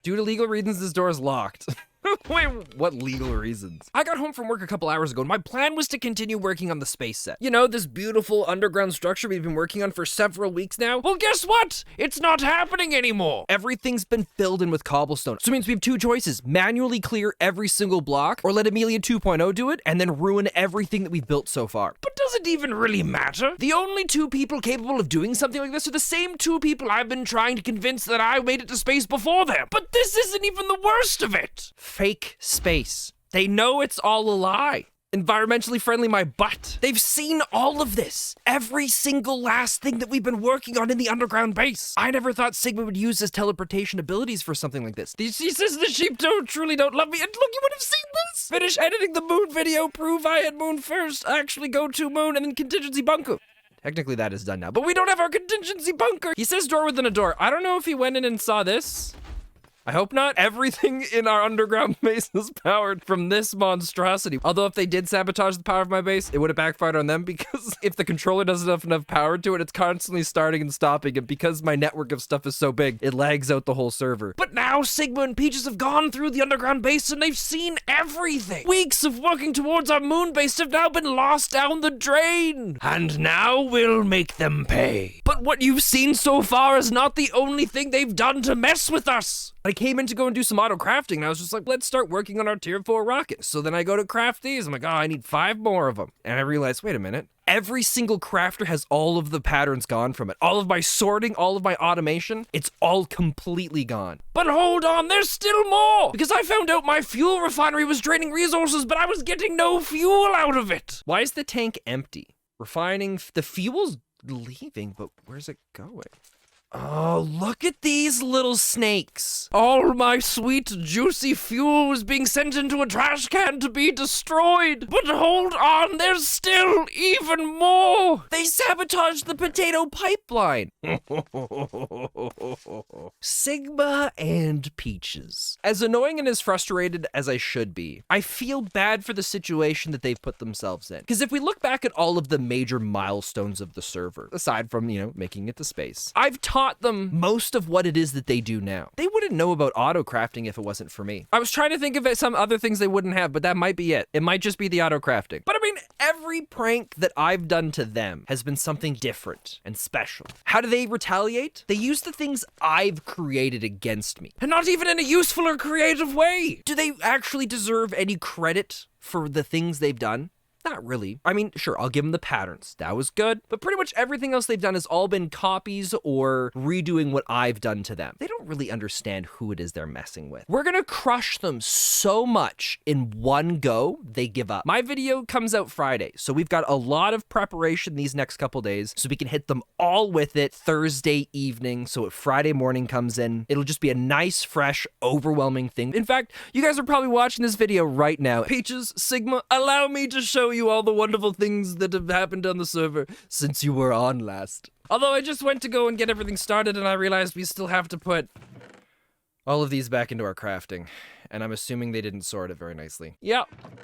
Due to legal reasons, this door is locked. Wait, what legal reasons? I got home from work a couple hours ago and my plan was to continue working on the space set. You know, this beautiful underground structure we've been working on for several weeks now? Well, guess what? It's not happening anymore. Everything's been filled in with cobblestone. So it means we have two choices. Manually clear every single block or let Amelia 2.0 do it and then ruin everything that we've built so far. But does it even really matter? The only two people capable of doing something like this are the same two people I've been trying to convince that I made it to space before them. But this isn't even the worst of it. Fake space. They know it's all a lie. Environmentally friendly my butt. They've seen all of this. Every single last thing that we've been working on in the underground base. I never thought Sigma would use his teleportation abilities for something like this. She says the sheep truly don't love me. And look, you would have seen this. Finish editing the moon video. Prove I had moon first. Actually go to moon and then contingency bunker. Technically that is done now, but we don't have our contingency bunker. He says door within a door. I don't know if he went in and saw this. I hope not. Everything in our underground base is powered from this monstrosity. Although if they did sabotage the power of my base, it would have backfired on them because if the controller doesn't have enough power to it, it's constantly starting and stopping. And because my network of stuff is so big, it lags out the whole server. But now Sigma and Peaches have gone through the underground base and they've seen everything. Weeks of working towards our moon base have now been lost down the drain. And now we'll make them pay. But what you've seen so far is not the only thing they've done to mess with us. I came in to go and do some auto crafting and I was just like, let's start working on our tier 4 rockets. So then I go to craft these. I'm like, oh, I need 5 more of them. And I realized, wait a minute. Every single crafter has all of the patterns gone from it. All of my sorting, all of my automation, it's all completely gone. But hold on, there's still more! Because I found out my fuel refinery was draining resources, but I was getting no fuel out of it. Why is the tank empty? Refining, the fuel's leaving, but where's it going? Oh, look at these little snakes. All my sweet, juicy fuel was being sent into a trash can to be destroyed. But hold on, there's still even more. They sabotaged the potato pipeline. Sigma and Peaches. As annoying and as frustrated as I should be, I feel bad for the situation that they've put themselves in. Because if we look back at all of the major milestones of the server, aside from, making it to space, I've taught them most of what it is that they do now. They wouldn't know about auto crafting if it wasn't for me. I was trying to think of some other things they wouldn't have, but that might be it. It might just be the auto crafting. But I mean, every prank that I've done to them has been something different and special. How do they retaliate? They use the things I've created against me, and not even in a useful or creative way. Do they actually deserve any credit for the things they've done? Not really. I mean, sure, I'll give them the patterns. That was good. But pretty much everything else they've done has all been copies or redoing what I've done to them. They don't really understand who it is they're messing with. We're gonna crush them so much in one go, they give up. My video comes out Friday, so we've got a lot of preparation these next couple days, so we can hit them all with it Thursday evening, so if Friday morning comes in, it'll just be a nice, fresh, overwhelming thing. In fact, you guys are probably watching this video right now. Peaches, Sigma, allow me to show you all the wonderful things that have happened on the server since you were on last. Although I just went to go and get everything started and I realized we still have to put all of these back into our crafting. And I'm assuming they didn't sort it very nicely. Yeah,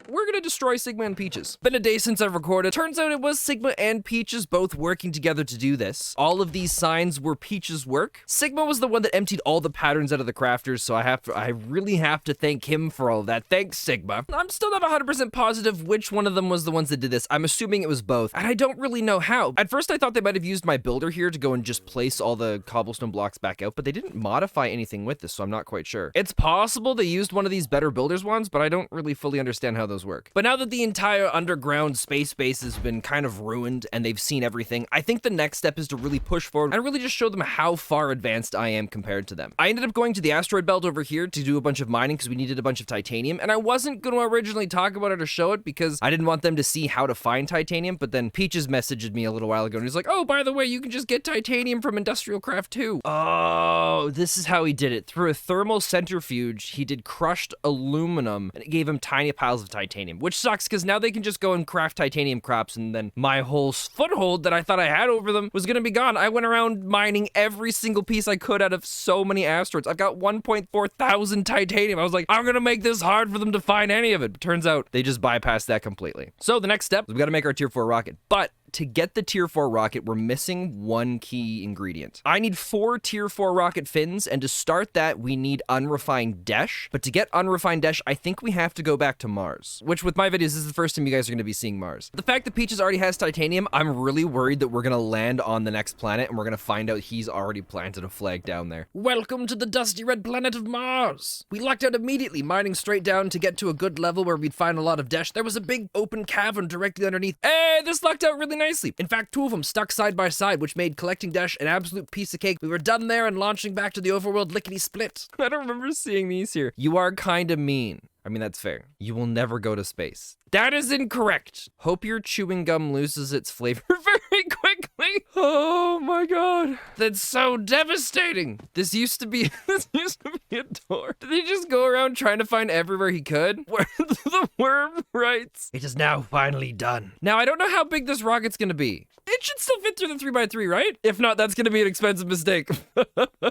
we're gonna destroy Sigma and Peaches. Been a day since I've recorded. Turns out it was Sigma and Peaches both working together to do this. All of these signs were Peaches' work. Sigma was the one that emptied all the patterns out of the crafters, so I really have to thank him for all of that. Thanks, Sigma. I'm still not 100% positive which one of them was the ones that did this. I'm assuming it was both, and I don't really know how. At first I thought they might have used my builder here to go and just place all the cobblestone blocks back out, but they didn't modify anything with this, so I'm not quite sure. It's possible they used one of these better builders ones, but I don't really fully understand how those work. But now that the entire underground space base has been kind of ruined and they've seen everything, I think the next step is to really push forward and really just show them how far advanced I am compared to them. I ended up going to the asteroid belt over here to do a bunch of mining because we needed a bunch of titanium, and I wasn't going to originally talk about it or show it because I didn't want them to see how to find titanium, but then Peaches messaged me a little while ago and he's like, oh, by the way, you can just get titanium from Industrial Craft 2. Oh, this is how he did it. Through a thermal centrifuge, he did crushed aluminum and it gave him tiny piles of titanium, which sucks because now they can just go and craft titanium crops and then my whole foothold that I thought I had over them was going to be gone. I went around mining every single piece I could out of so many asteroids. I've got 1.4 thousand titanium. I was like, I'm going to make this hard for them to find any of it. But turns out they just bypassed that completely. So the next step is we got to make our tier 4 rocket. But to get the tier 4 rocket, we're missing one key ingredient. I need 4 tier 4 rocket fins, and to start that, we need unrefined desh. But to get unrefined desh, I think we have to go back to Mars, which with my videos, this is the first time you guys are going to be seeing Mars. The fact that Peaches already has titanium, I'm really worried that we're going to land on the next planet and we're going to find out he's already planted a flag down there. Welcome to the dusty red planet of Mars. We lucked out immediately, mining straight down to get to a good level where we'd find a lot of desh. There was a big open cavern directly underneath. Hey, this lucked out really nicely. In fact, 2 of them stuck side by side, which made collecting desh an absolute piece of cake. We were done there and launching back to the overworld lickety-split. I don't remember seeing these here. You are kinda mean. I mean, that's fair. You will never go to space. That is incorrect. Hope your chewing gum loses its flavor very quickly. Oh my god. That's so devastating. This used to be a door. Did he just go around trying to find everywhere he could? Where the worm writes, "It is now finally done." Now, I don't know how big this rocket's gonna be. It should still fit through the 3x3, right? If not, that's gonna be an expensive mistake.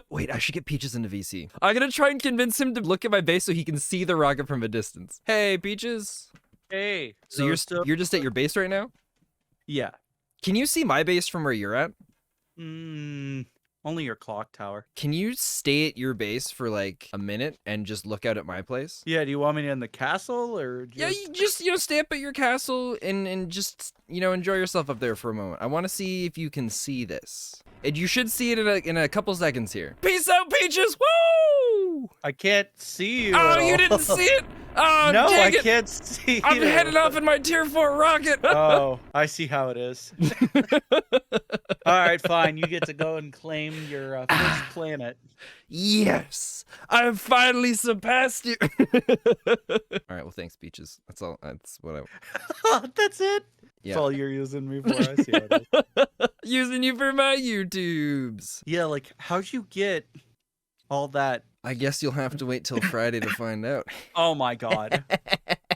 Wait, I should get Peaches into VC. I'm gonna try and convince him to look at my base so he can see the rocket from a distance. Hey, Peaches. Hey. So you're just at your base right now? Yeah. Can you see my base from where you're at? Only your clock tower. Can you stay at your base for like a minute and just look out at my place? Yeah, do you want me in the castle or just... Yeah, you just, stay up at your castle and just, enjoy yourself up there for a moment. I want to see if you can see this. And you should see it in a couple seconds here. Peace out, Peaches! Woo! I can't see you. Oh, you didn't see it? Oh, no, dang I can't see I'm you. heading off in my tier 4 rocket. Oh, I see how it is. All right, fine. You get to go and claim your first planet. Yes, I've finally surpassed you. All right, well, thanks, Peaches. That's all. That's what I. That's it. Yeah. That's all you're using me for. I see how it is. Using you for my YouTubes. Yeah, like how'd you get all that? I guess you'll have to wait till Friday to find out. Oh my god.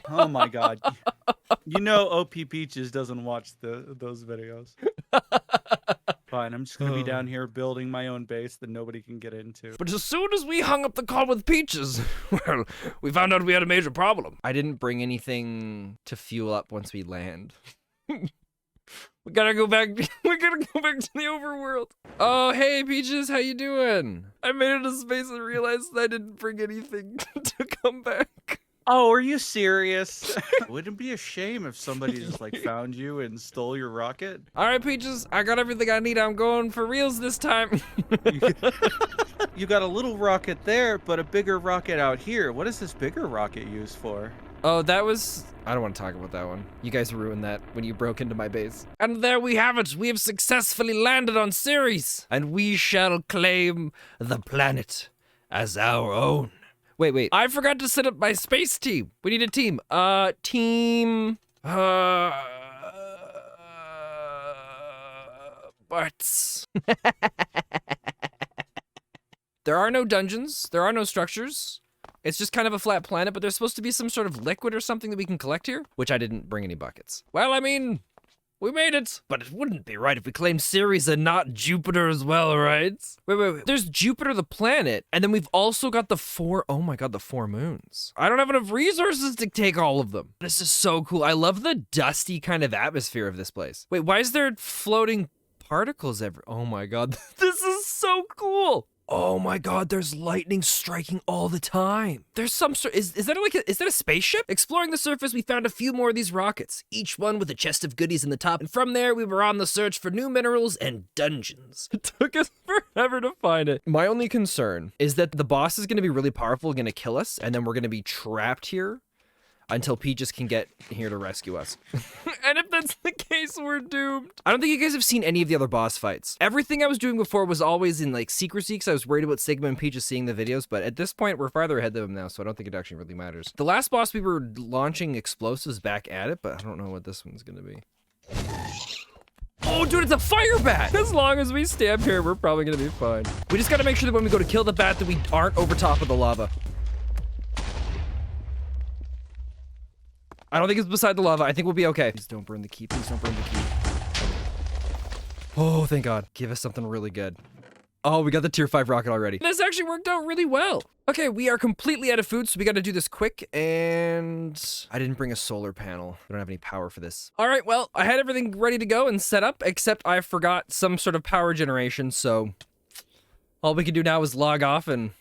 Oh my god. You know OP Peaches doesn't watch those videos. Fine, I'm just gonna be down here building my own base that nobody can get into. But as soon as we hung up the call with Peaches, well, we found out we had a major problem. I didn't bring anything to fuel up once we land. We gotta go back. We gotta go back to the overworld. Oh, hey, Peaches, how you doing? I made it to space and realized I didn't bring anything to come back. Oh, are you serious? Wouldn't it be a shame if somebody just like found you and stole your rocket? All right, Peaches, I got everything I need. I'm going for reals this time. You got a little rocket there, but a bigger rocket out here. What is this bigger rocket used for? Oh, that was... I don't want to talk about that one. You guys ruined that when you broke into my base. And there we have it. We have successfully landed on Ceres. And we shall claim the planet as our own. Wait. I forgot to set up my space team. We need a team. Team... Butts. There are no dungeons. There are no structures. It's just kind of a flat planet, but there's supposed to be some sort of liquid or something that we can collect here, which I didn't bring any buckets. Well, I mean, we made it. But it wouldn't be right if we claimed Ceres and not Jupiter as well, right? Wait. There's Jupiter the planet, and then we've also got the 4 moons. I don't have enough resources to take all of them. This is so cool. I love the dusty kind of atmosphere of this place. Wait, why is there floating particles oh my god, this is so cool. Oh my god, there's lightning striking all the time. There's some sort, is that a spaceship? Exploring the surface, we found a few more of these rockets, each one with a chest of goodies in the top, and from there we were on the search for new minerals and dungeons. It took us forever to find it. My only concern is that the boss is gonna be really powerful, gonna kill us, and then we're gonna be trapped here until Peaches can get here to rescue us. And if that's the case, we're doomed. I don't think you guys have seen any of the other boss fights. Everything I was doing before was always in like secrecy because I was worried about Sigma and Peaches seeing the videos, but at this point, we're farther ahead of them now, so I don't think it actually really matters. The last boss, we were launching explosives back at it, but I don't know what this one's gonna be. Oh, dude, it's a fire bat! As long as we stay up here, we're probably gonna be fine. We just gotta make sure that when we go to kill the bat that we aren't over top of the lava. I don't think it's beside the lava. I think we'll be okay. Please don't burn the key. Please don't burn the key. Oh, thank God. Give us something really good. Oh, we got the tier 5 rocket already. This actually worked out really well. Okay, we are completely out of food, so we got to do this quick, and I didn't bring a solar panel. I don't have any power for this. All right, well, I had everything ready to go and set up, except I forgot some sort of power generation, so all we can do now is log off and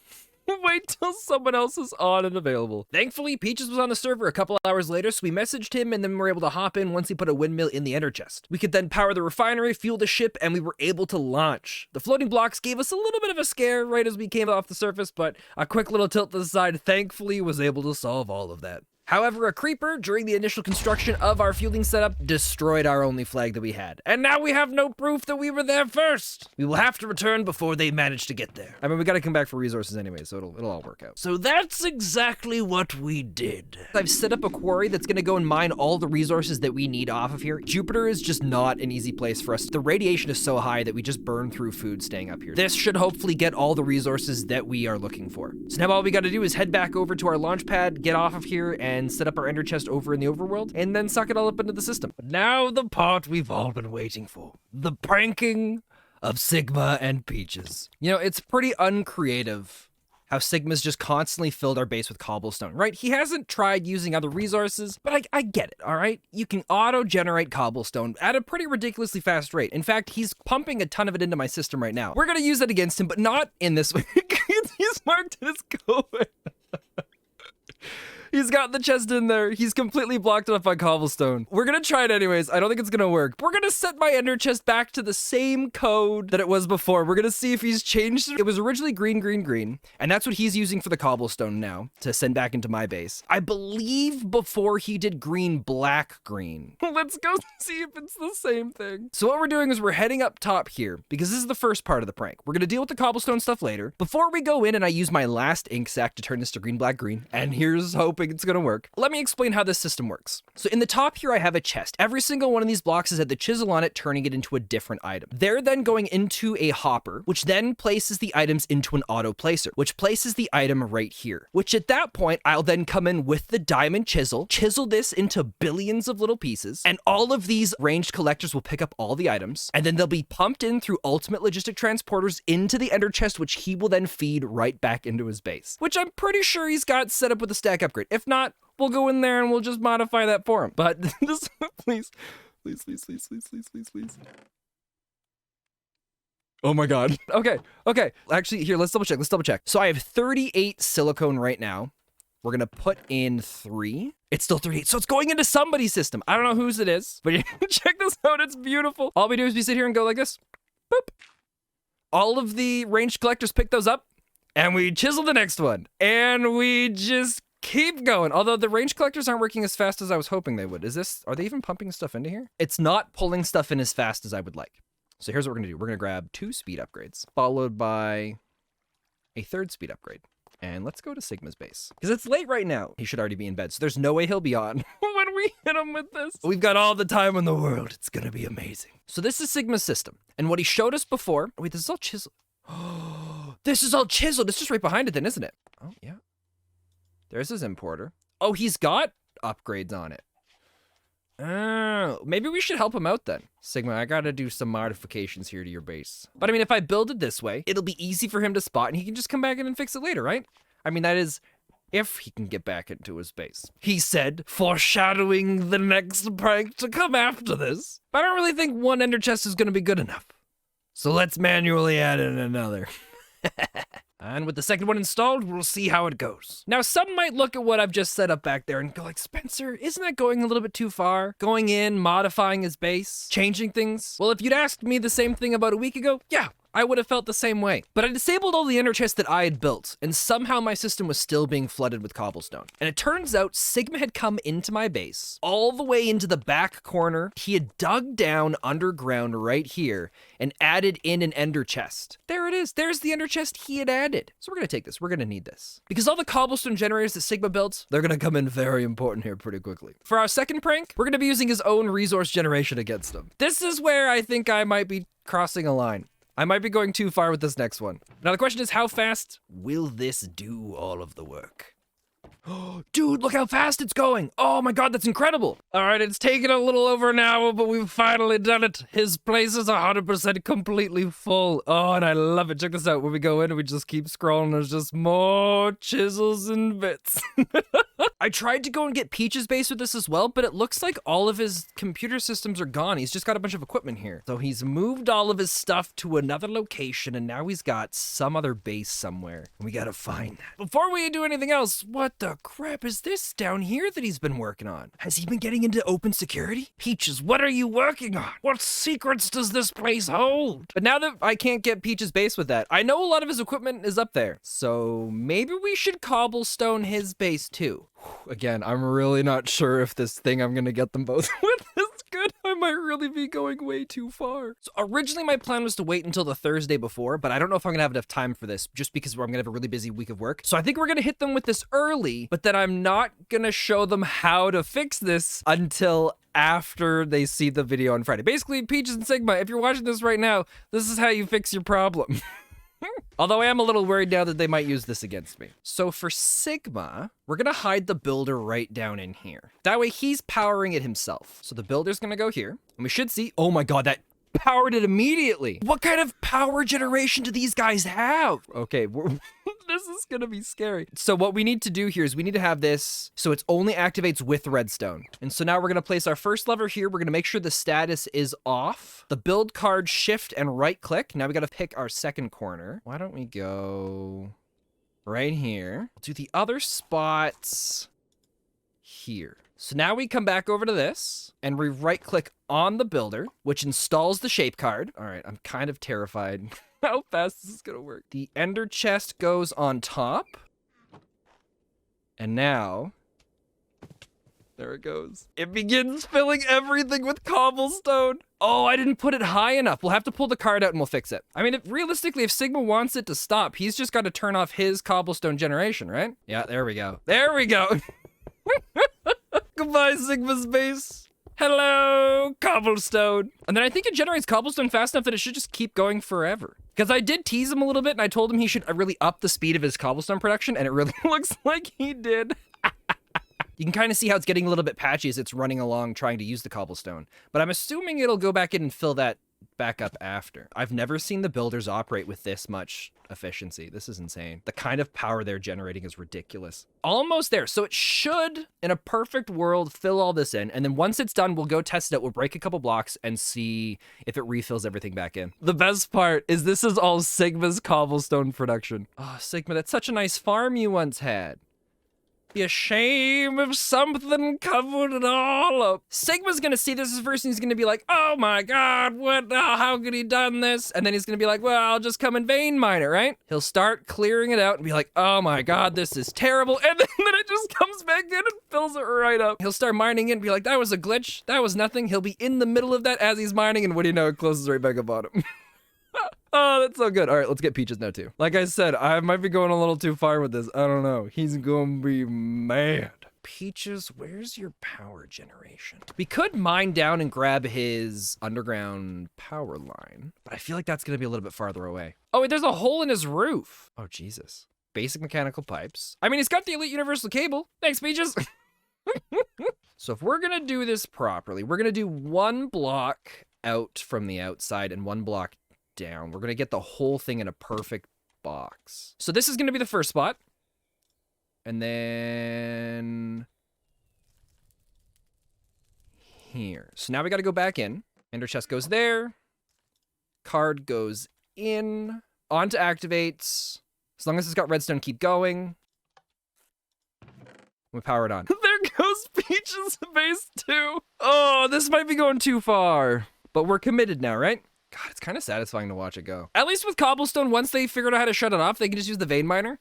wait till someone else is on and available. Thankfully, Peaches was on the server a couple hours later, so we messaged him and then we were able to hop in once he put a windmill in the ender chest. We could then power the refinery, fuel the ship, and we were able to launch. The floating blocks gave us a little bit of a scare right as we came off the surface, but a quick little tilt to the side thankfully was able to solve all of that. However, a creeper, during the initial construction of our fueling setup, destroyed our only flag that we had. And now we have no proof that we were there first. We will have to return before they manage to get there. I mean, we gotta come back for resources anyway, so it'll all work out. So that's exactly what we did. I've set up a quarry that's gonna go and mine all the resources that we need off of here. Jupiter is just not an easy place for us. The radiation is so high that we just burn through food staying up here. This should hopefully get all the resources that we are looking for. So now all we gotta do is head back over to our launch pad, get off of here, and set up our ender chest over in the overworld, and then suck it all up into the system. But now the part we've all been waiting for. The pranking of Sigma and Peaches. You know, it's pretty uncreative how Sigma's just constantly filled our base with cobblestone, right? He hasn't tried using other resources, but I get it, all right? You can auto-generate cobblestone at a pretty ridiculously fast rate. In fact, he's pumping a ton of it into my system right now. We're gonna use that against him, but not in this way. He's marked it as going. He's got the chest in there. He's completely blocked it up by cobblestone. We're gonna try it anyways. I don't think it's gonna work. We're gonna set my ender chest back to the same code that it was before. We're gonna see if he's changed it. It was originally green, green, green, and that's what he's using for the cobblestone now to send back into my base. I believe before he did green, black, green. Let's go see if it's the same thing. So what we're doing is we're heading up top here because this is the first part of the prank. We're gonna deal with the cobblestone stuff later. Before we go in and I use my last ink sac to turn this to green, black, green, and here's hoping it's gonna work. Let me explain how this system works. So in the top here, I have a chest. Every single one of these blocks has had the chisel on it, turning it into a different item. They're then going into a hopper, which then places the items into an auto placer, which places the item right here, which at that point, I'll then come in with the diamond chisel this into billions of little pieces, and all of these ranged collectors will pick up all the items, and then they'll be pumped in through ultimate logistic transporters into the ender chest, which he will then feed right back into his base, which I'm pretty sure he's got set up with a stack upgrade. If not, we'll go in there and we'll just modify that for him. But this, please. Oh my God. Okay. Actually, here, let's double check. So I have 38 silicone right now. We're gonna put in 3. It's still 38, so it's going into somebody's system. I don't know whose it is, but check this out, it's beautiful. All we do is we sit here and go like this. Boop. All of the ranged collectors pick those up, and we chisel the next one. And we just keep going. Although the range collectors aren't working as fast as I was hoping they would. Are they even pumping stuff into here? It's not pulling stuff in as fast as I would like. So here's what we're gonna do. We're gonna grab 2 speed upgrades, followed by a 3rd speed upgrade. And let's go to Sigma's base. Because it's late right now. He should already be in bed, so there's no way he'll be on when we hit him with this. We've got all the time in the world. It's gonna be amazing. So this is Sigma's system. And what he showed us before, wait, this is all chiseled. This is all chiseled. It's just right behind it then, isn't it? Oh, yeah. There's his importer. Oh, he's got upgrades on it. Oh, maybe we should help him out then. Sigma, I gotta do some modifications here to your base. But I mean, if I build it this way, it'll be easy for him to spot and he can just come back in and fix it later, right? I mean, that is if he can get back into his base. He said, foreshadowing the next prank to come after this. But I don't really think one ender chest is gonna be good enough. So let's manually add in another. And with the second one installed, we'll see how it goes. Now, some might look at what I've just set up back there and go like, Spencer, isn't that going a little bit too far? Going in, modifying his base, changing things? Well, if you'd asked me the same thing about a week ago, yeah, I would have felt the same way. But I disabled all the ender chests that I had built, and somehow my system was still being flooded with cobblestone. And it turns out Sigma had come into my base, all the way into the back corner. He had dug down underground right here and added in an ender chest. There it is. There's the ender chest he had added. So we're gonna take this. We're gonna need this. Because all the cobblestone generators that Sigma built, they're gonna come in very important here pretty quickly. For our second prank, we're gonna be using his own resource generation against him. This is where I think I might be crossing a line. I might be going too far with this next one. Now the question is, how fast will this do all of the work? Dude, look how fast it's going. Oh my God, that's incredible. All right, it's taken a little over an hour, but we've finally done it. His place is 100% completely full. Oh, and I love it. Check this out. When we go in, we just keep scrolling. There's just more chisels and bits. I tried to go and get Peach's base with this as well, but it looks like all of his computer systems are gone. He's just got a bunch of equipment here. So he's moved all of his stuff to another location, and now he's got some other base somewhere. We gotta find that. Before we do anything else, what the crap is this down here that he's been working on? Has he been getting into open security? Peaches, what are you working on? What secrets does this place hold? But now that I can't get Peach's base with that, I know a lot of his equipment is up there. So maybe we should cobblestone his base too. Again, I'm really not sure if this thing I'm gonna get them both with is good. I might really be going way too far. So originally my plan was to wait until the Thursday before, but I don't know if I'm gonna have enough time for this just because I'm gonna have a really busy week of work. So I think we're gonna hit them with this early, but then I'm not gonna show them how to fix this until after they see the video on Friday. Basically, Peaches and Sigma, if you're watching this right now, this is how you fix your problem. Although I am a little worried now that they might use this against me. So for Sigma, we're gonna hide the builder right down in here. That way he's powering it himself. So the builder's gonna go here, and we should see, oh my God, that powered it immediately. What kind of power generation do these guys have? Okay, this is gonna be scary. So what we need to do here is we need to have this so it only activates with redstone. And so now we're gonna place our first lever here. We're gonna make sure the status is off. The build card, shift and right click. Now we gotta pick our second corner. Why don't we go right here? We'll do the other spots here. So now we come back over to this and we right click on the builder, which installs the shape card. All right, I'm kind of terrified how fast this is gonna work. The ender chest goes on top. And now, there it goes. It begins filling everything with cobblestone. Oh, I didn't put it high enough. We'll have to pull the card out and we'll fix it. I mean, realistically, if Sigma wants it to stop, he's just got to turn off his cobblestone generation, right? Yeah, there we go. There we go. Goodbye, Sigma's base. Hello, cobblestone. And then I think it generates cobblestone fast enough that it should just keep going forever. Because I did tease him a little bit and I told him he should really up the speed of his cobblestone production, and it really looks like he did. You can kind of see how it's getting a little bit patchy as it's running along trying to use the cobblestone. But I'm assuming it'll go back in and fill that back up after. I've never seen the builders operate with this much efficiency. This is insane. The kind of power they're generating is ridiculous. Almost there. So it should, in a perfect world, fill all this in. And then once it's done, we'll go test it out. We'll break a couple blocks and see if it refills everything back in. The best part is this is all Sigma's cobblestone production. Oh, Sigma, that's such a nice farm you once had. Be a shame if something covered it all up. Sigma's gonna see this first and he's gonna be like, oh my God, what, how could he done this? And then he's gonna be like, well, I'll just come and vein mine it, right? He'll start clearing it out and be like, oh my God, this is terrible. And then it just comes back in and fills it right up. He'll start mining it and be like, that was a glitch. That was nothing. He'll be in the middle of that as he's mining, and what do you know, it closes right back up on him. Oh, that's so good. All right, let's get Peaches now too. Like I said, I might be going a little too far with this. I don't know. He's gonna be mad. Peaches, where's your power generation? We could mine down and grab his underground power line, but I feel like that's gonna be a little bit farther away. Oh, wait, there's a hole in his roof. Oh, Jesus. Basic mechanical pipes. I mean, he's got the Elite Universal Cable. Thanks, Peaches. So if we're gonna do this properly, we're gonna do one block out from the outside and one block down. We're gonna get the whole thing in a perfect box. So this is gonna be the first spot. And then here. So now we gotta go back in. Ender chest goes there. Card goes in. On to activates. As long as it's got redstone, keep going. We power it on. There goes Peach's base too. Oh, this might be going too far. But we're committed now, right? God, it's kind of satisfying to watch it go. At least with cobblestone, once they figured out how to shut it off, they can just use the vein miner.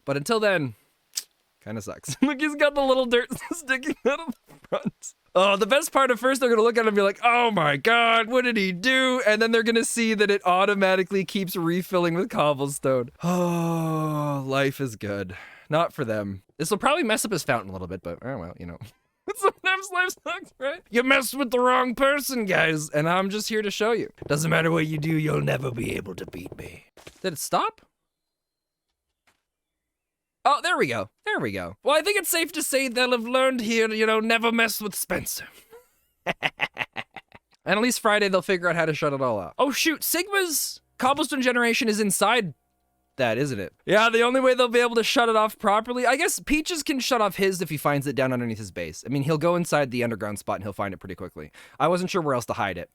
But until then, kind of sucks. Look, he's got the little dirt sticking out of the front. Oh, the best part, at first they're gonna look at it and be like, oh my God, what did he do? And then they're gonna see that it automatically keeps refilling with cobblestone. Oh, life is good. Not for them. This will probably mess up his fountain a little bit, but oh well, you know. Sometimes life sucks, right? You messed with the wrong person, guys, and I'm just here to show you. Doesn't matter what you do, you'll never be able to beat me. Did it stop? Oh, there we go. There we go. Well, I think it's safe to say they'll have learned here, you know, never mess with Spencer. And at least Friday, they'll figure out how to shut it all out. Oh, shoot. Sigma's cobblestone generation is inside that, isn't it? Yeah, the only way they'll be able to shut it off properly, I guess Peaches can shut off his if he finds it down underneath his base. I mean, he'll go inside the underground spot and he'll find it pretty quickly. I wasn't sure where else to hide it.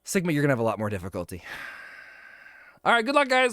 Sigma, you're gonna have a lot more difficulty. All right, good luck, guys.